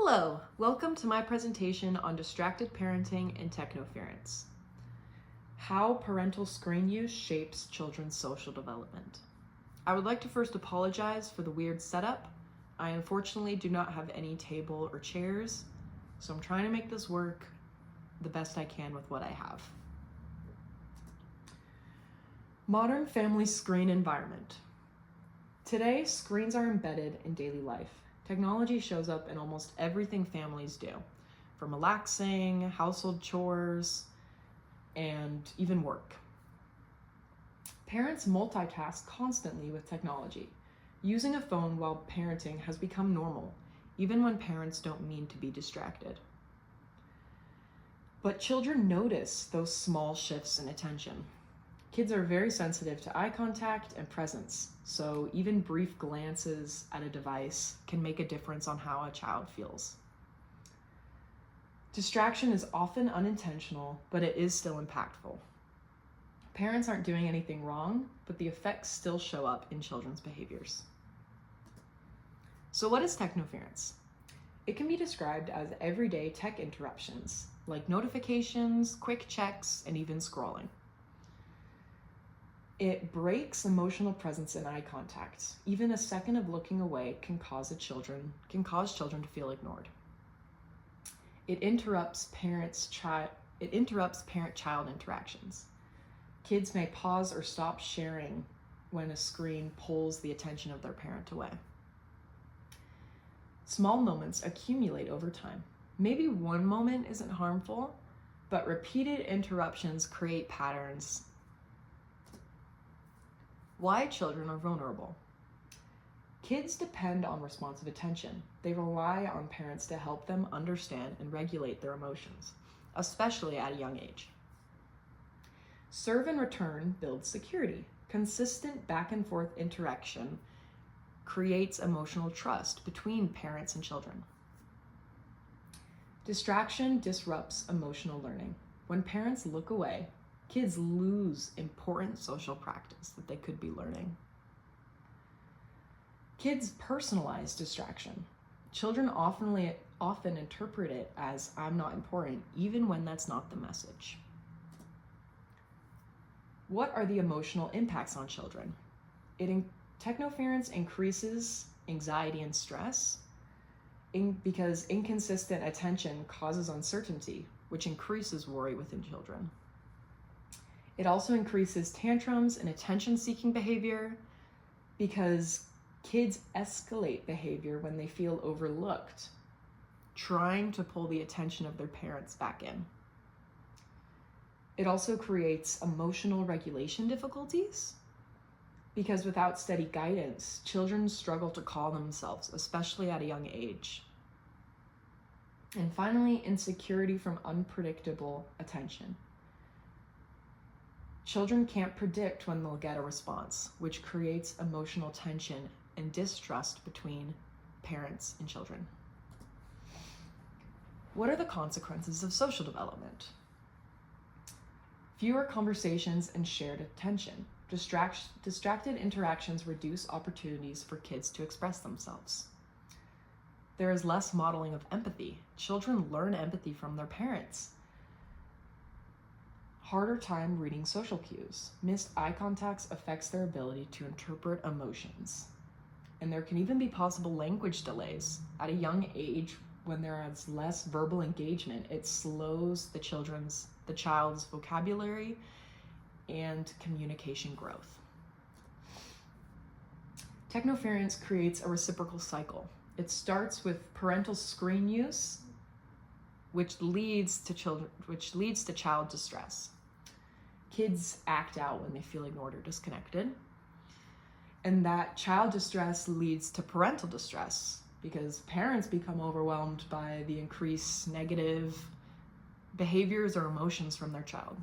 Hello, welcome to my presentation on distracted parenting and technoference. How parental screen use shapes children's social development. I would like to first apologize for the weird setup. I unfortunately do not have any table or chairs, so I'm trying to make this work the best I can with what I have. Modern family screen environment. Today, screens are embedded in daily life. Technology shows up in almost everything families do, from relaxing, household chores, and even work. Parents multitask constantly with technology. Using a phone while parenting has become normal, even when parents don't mean to be distracted. But children notice those small shifts in attention. Kids are very sensitive to eye contact and presence, so even brief glances at a device can make a difference on how a child feels. Distraction is often unintentional, but it is still impactful. Parents aren't doing anything wrong, but the effects still show up in children's behaviors. So what is technoference? It can be described as everyday tech interruptions, like notifications, quick checks, and even scrolling. It breaks emotional presence and eye contact. Even a second of looking away can cause children to feel ignored. It interrupts parent-child interactions. Kids may pause or stop sharing when a screen pulls the attention of their parent away. Small moments accumulate over time. Maybe one moment isn't harmful, but repeated interruptions create patterns. Why children are vulnerable. Kids depend on responsive attention. They rely on parents to help them understand and regulate their emotions, especially at a young age. Serve and return builds security. Consistent back and forth interaction creates emotional trust between parents and children. Distraction disrupts emotional learning. When parents look away, kids lose important social practice that they could be learning. Kids personalize distraction. Children often interpret it as "I'm not important," even when that's not the message. What are the emotional impacts on children? Technoference increases anxiety and stress because inconsistent attention causes uncertainty, which increases worry within children. It also increases tantrums and attention-seeking behavior because kids escalate behavior when they feel overlooked, trying to pull the attention of their parents back in. It also creates emotional regulation difficulties because without steady guidance, children struggle to calm themselves, especially at a young age. And finally, insecurity from unpredictable attention. Children can't predict when they'll get a response, which creates emotional tension and distrust between parents and children. What are the consequences of social development? Fewer conversations and shared attention. Distracted interactions reduce opportunities for kids to express themselves. There is less modeling of empathy. Children learn empathy from their parents. Harder time reading social cues. Missed eye contacts affects their ability to interpret emotions. And there can even be possible language delays. At a young age, when there is less verbal engagement, it slows the child's vocabulary and communication growth. Technoference creates a reciprocal cycle. It starts with parental screen use, which leads to child distress. Kids act out when they feel ignored or disconnected. And that child distress leads to parental distress because parents become overwhelmed by the increased negative behaviors or emotions from their child.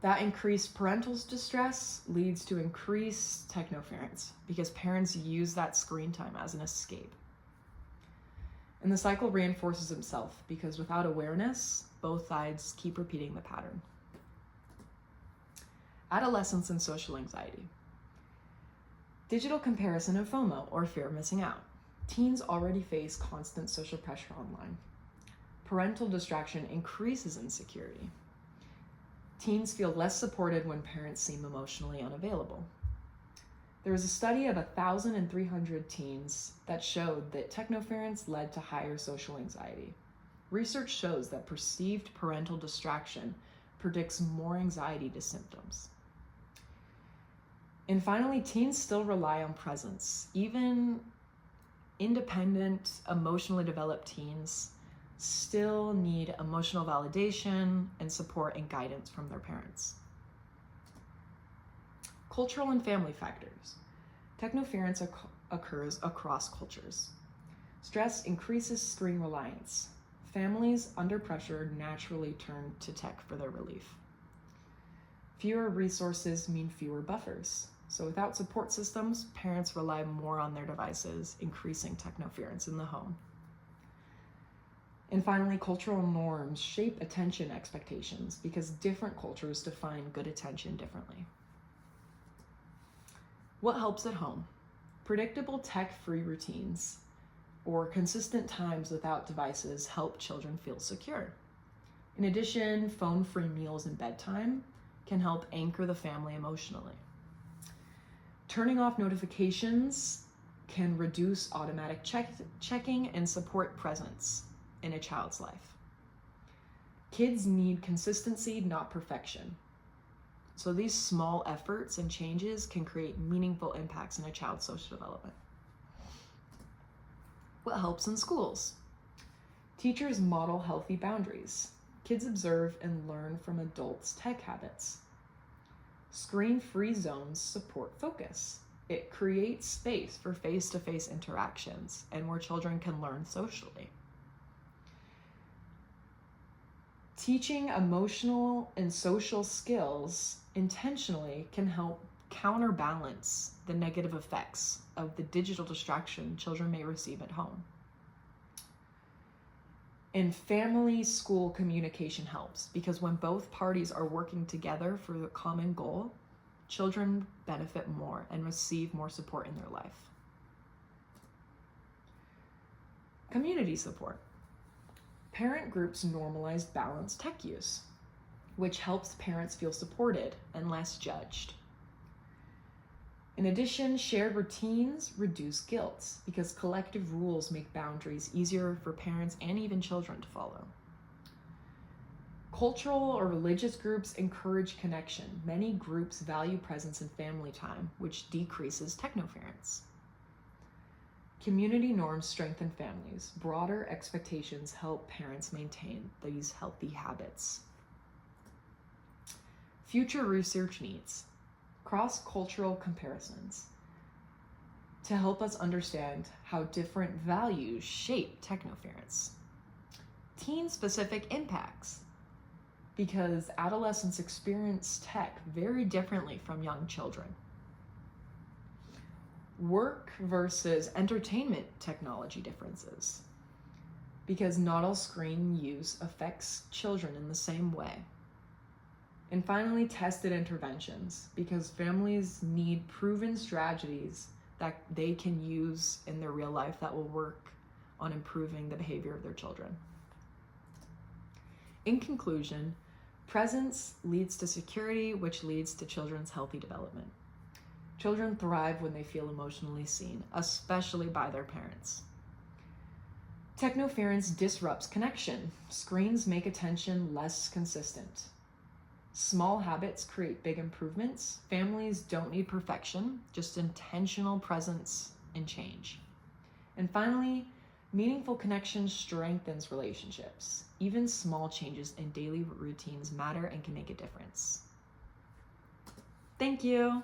That increased parental distress leads to increased technoference because parents use that screen time as an escape. And the cycle reinforces itself because without awareness, both sides keep repeating the pattern. Adolescence and social anxiety. Digital comparison and FOMO, or fear of missing out. Teens already face constant social pressure online. Parental distraction increases insecurity. Teens feel less supported when parents seem emotionally unavailable. There was a study of 1,300 teens that showed that technoference led to higher social anxiety. Research shows that perceived parental distraction predicts more anxiety to symptoms. And finally, teens still rely on presence. Even independent, emotionally developed teens still need emotional validation and support and guidance from their parents. Cultural and family factors. Technoference occurs across cultures. Stress increases screen reliance. Families under pressure naturally turn to tech for their relief. Fewer resources mean fewer buffers. So without support systems, parents rely more on their devices, increasing technoference in the home. And finally, cultural norms shape attention expectations because different cultures define good attention differently. What helps at home? Predictable tech-free routines or consistent times without devices help children feel secure. In addition, phone-free meals and bedtime can help anchor the family emotionally. Turning off notifications can reduce automatic checking and support presence in a child's life. Kids need consistency, not perfection. So these small efforts and changes can create meaningful impacts in a child's social development. What helps in schools? Teachers model healthy boundaries. Kids observe and learn from adults' tech habits. Screen-free zones support focus. It creates space for face-to-face interactions and where children can learn socially. Teaching emotional and social skills intentionally can help counterbalance the negative effects of the digital distraction children may receive at home. And family-school communication helps because when both parties are working together for the common goal, children benefit more and receive more support in their life. Community support. Parent groups normalize balanced tech use, which helps parents feel supported and less judged. In addition, shared routines reduce guilt because collective rules make boundaries easier for parents and even children to follow. Cultural or religious groups encourage connection. Many groups value presence and family time, which decreases technoference. Community norms strengthen families. Broader expectations help parents maintain these healthy habits. Future research needs cross-cultural comparisons to help us understand how different values shape technoference. Teen-specific impacts, because adolescents experience tech very differently from young children. Work versus entertainment technology differences, because not all screen use affects children in the same way. And finally, tested interventions, because families need proven strategies that they can use in their real life that will work on improving the behavior of their children. In conclusion, presence leads to security, which leads to children's healthy development. Children thrive when they feel emotionally seen, especially by their parents. Technoference disrupts connection. Screens make attention less consistent. Small habits create big improvements. Families don't need perfection, just intentional presence and change. And finally, meaningful connection strengthens relationships. Even small changes in daily routines matter and can make a difference. Thank you.